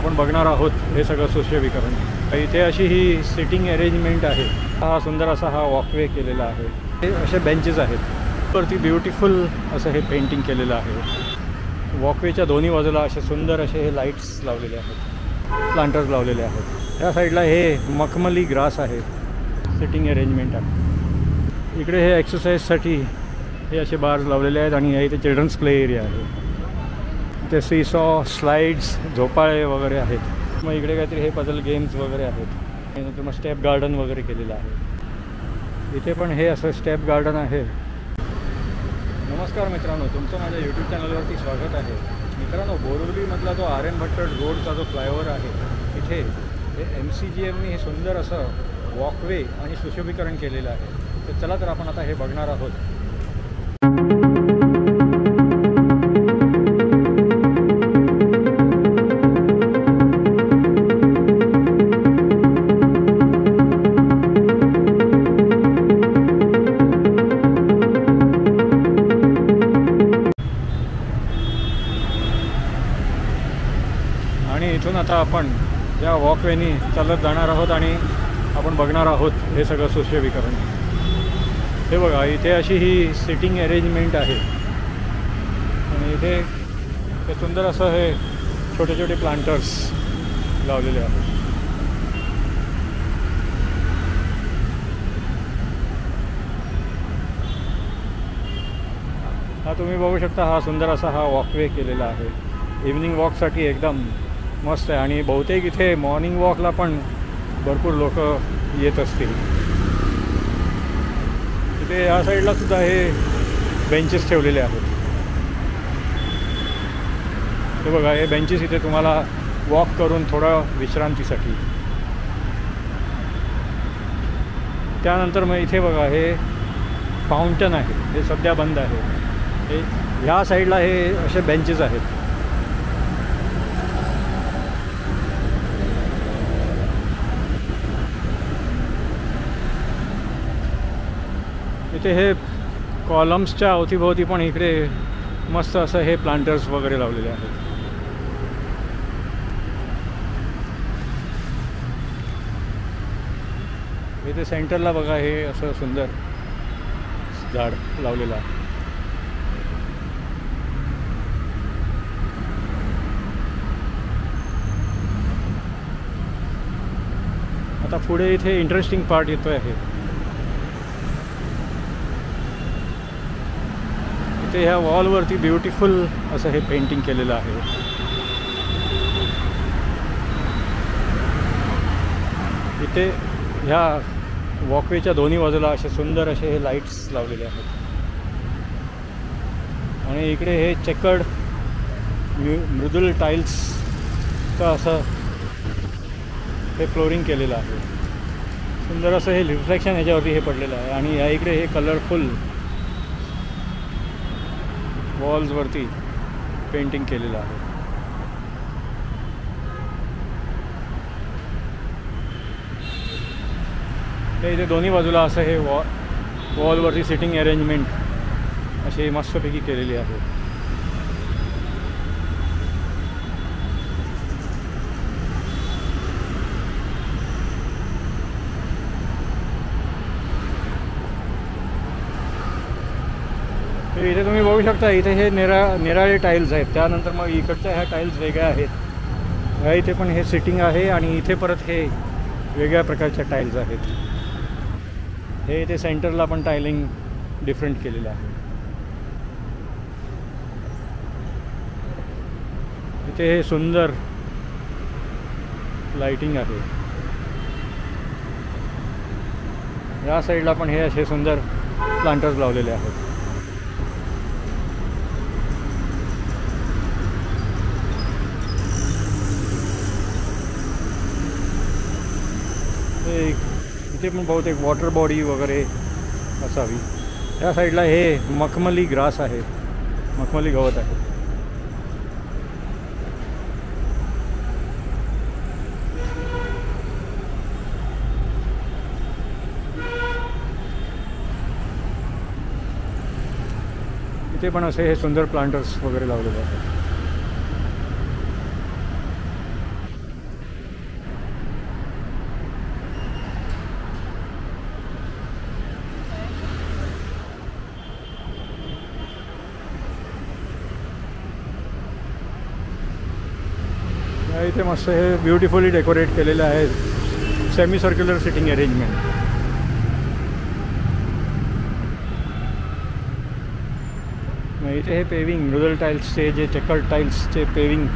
आपण बघणार आहोत हे सगळं सुशोभीकरण। इथे अशी ही सिटिंग अरेंजमेंट आहे। हा सुंदर असा हा वॉकवे केलेला आहे। हे असे बेंचेस आहेत, वरती ब्युटिफुल असं हे पेंटिंग केलेलं आहे। वॉकवेच्या दोन्ही बाजूला असे सुंदर असे हे लाईट्स लावलेले आहेत, प्लांटर्स लावलेले आहेत। या साईडला हे मखमली ग्रास आहे, सिटिंग अरेंजमेंट आहे। इकडे हे एक्सरसाइजसाठी हे असे बार्स लावलेले आहेत आणि इथे चिल्ड्रन्स प्ले एरिया आहे। इथे सीसॉ, स्लाइड्स, झोपाळे वगैरे आहेत। मग इकडे काहीतरी हे पझल गेम्स वगैरे आहेत। नंतर मग स्टेप गार्डन वगैरे केलेलं आहे। इथे पण हे असं स्टेप गार्डन आहे। नमस्कार मित्रांनो, तुमचं माझ्या यूट्यूब चॅनलवरती स्वागत आहे। मित्रांनो, बोरिवलीमधला जो आर एन भट्ट रोडचा जो फ्लायओव्हर आहे, तिथे हे MCGMने हे सुंदर असं वॉकवे आणि सुशोभीकरण केलेलं आहे। तर चला तर आपण आता हे बघणार आहोत। आणि इथून आता आपण या वॉकवेनी चालत जाणार आहोत आणि आपण बघणार आहोत हे सगळं सुशोभीकरण। हे बघा, इथे अशी ही सिटिंग अरेंजमेंट आहे आणि इथे हे सुंदर असं हे छोटे छोटे प्लांटर्स लावलेले आहेत। हा तुम्ही बघू शकता, हा सुंदर असा हा वॉकवे केलेला आहे। इव्हनिंग वॉकसाठी एकदम मस्त आहे आणि बहुतेक इथे मॉर्निंग वॉकला पण भरपूर लोक येत असतील। इथे या साईडला सुद्धा हे बेंचेस ठेवलेले आहेत। हे बघा, हे बेंचेस इथे तुम्हाला वॉक करून थोडं विश्रांतीसाठी। त्यानंतर मग इथे बघा, हे फाउंटन आहे, हे सध्या बंद आहे। हे ह्या साईडला हे असे बेंचेस आहेत। इथे हे कॉलम्सच्या अवतीभोवती पण इकडे मस्त असं हे प्लांटर्स वगैरे लावलेले आहेत। इथे सेंटरला बघा, हे असं सुंदर झाड लावलेलं आहे। आता पुढे इथे इंटरेस्टिंग पार्ट येतो आहे। इथे ह्या वॉलवरती ब्युटिफुल असं हे पेंटिंग केलेलं आहे। इथे ह्या वॉकवेच्या दोन्ही बाजूला असे सुंदर असे हे लाईट्स लावलेले आहेत आणि इकडे हे चेकर्ड मृदुल टाईल्सचं असं हे फ्लोरिंग केलेलं आहे। सुंदर असं हे रिफ्लेक्शन ह्याच्यावरती हे पडलेलं आहे आणि या इकडे हे कलरफुल वॉल्सवरती पेंटिंग केलेलं आहे। हे इथे दोन्ही बाजूला असं हे वॉलवरती सिटिंग अरेंजमेंट अशी मस्तपैकी केलेली आहे। इथे तुम्ही बघू शकता, इथे हे निराळे टाईल्स आहेत। त्यानंतर मग इकडच्या ह्या टाईल्स वेगळ्या आहेत। ह्या इथे पण हे सिटिंग आहे आणि इथे परत हे वेगळ्या प्रकारच्या टाईल्स आहेत। हे इथे सेंटरला पण टायलिंग डिफरंट केलेलं आहे। इथे हे सुंदर लाइटिंग आहे। या साईडला पण हे असे सुंदर प्लांटर्स लावलेले आहेत। इथे पण बहुतेक वॉटर बॉडी वगैरे असावी। या साईडला हे मखमली ग्रास आहे, मखमली गवत आहे। इथे पण असे हे सुंदर प्लांटर्स वगैरे लावलेले आहेत। इथे मस्त हे ब्युटिफुली डेकोरेट केलेलं आहे, सेमी सर्क्युलर सिटिंग अरेंजमेंट. इथे हे पेविंग मृदल टाईल्सचे जे चेकर्ड टाईल्सचे पेविंग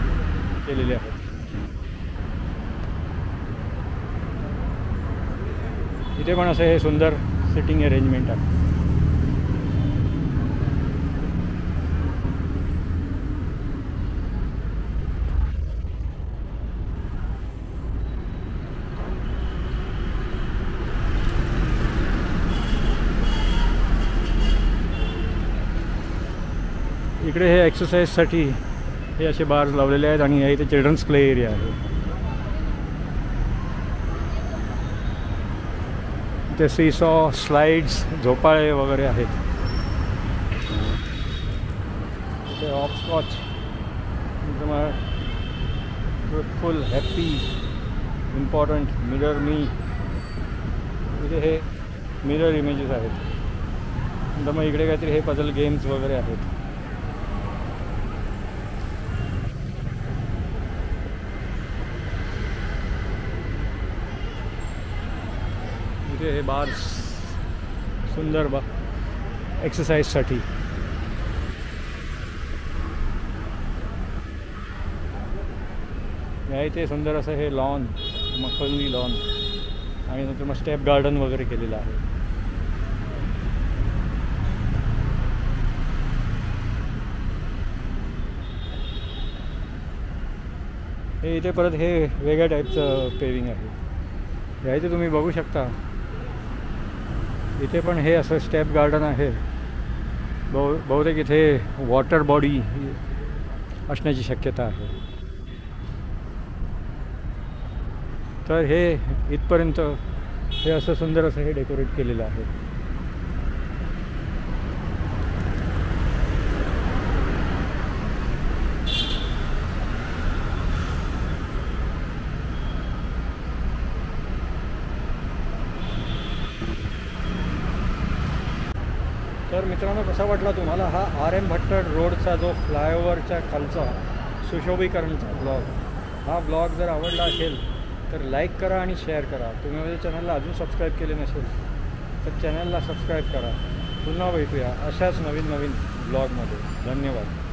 केलेले आहेत. इथे पण असं हे सुंदर सिटिंग अरेंजमेंट आहे. इकडे हे एक्सरसाइजसाठी हे असे बार्स लावलेले आहेत आणि इथे चिल्ड्रन्स प्ले एरिया आहे. इथे सीसॉ, स्लाइड्स, झोपाळे वगैरे आहेत. इथे hopscotch, truthful, happy, important, mirror मी. इथे हे मिरर इमेजेस आहेत. नंतर मग इकडे काहीतरी हे पझल गेम्स वगैरे आहेत. इथे हे बार्स सुंदर एक्सरसाइजसाठी. या इथे सुंदर असं हे लॉन, मखमली लॉन आणि नंतर मग स्टेप गार्डन वगैरे केलेलं आहे. हे इथे परत हे वेगळ्या टाईपचं पेविंग आहे. या इथे तुम्ही बघू शकता. इथे पण हे असं स्टेप गार्डन आहे. बहुतेक इथे वॉटर बॉडी असण्याची शक्यता आहे. तर हे इथपर्यंत हे असं सुंदर असं हे डेकोरेट केलेलं आहे. तर मित्रांनो, कसा वाटला तुम्हाला हा RM भट्टड रोडचा जो फ्लायओव्हरच्या खालचा सुशोभीकरणचा ब्लॉग. हा ब्लॉग जर आवडला असेल तर लाईक करा आणि शेअर करा. तुम्ही माझ्या चॅनलला अजून सबस्क्राईब केले नसेल तर चॅनलला सबस्क्राईब करा. पुन्हा भेटूया अशाच नवीन ब्लॉगमध्ये. धन्यवाद.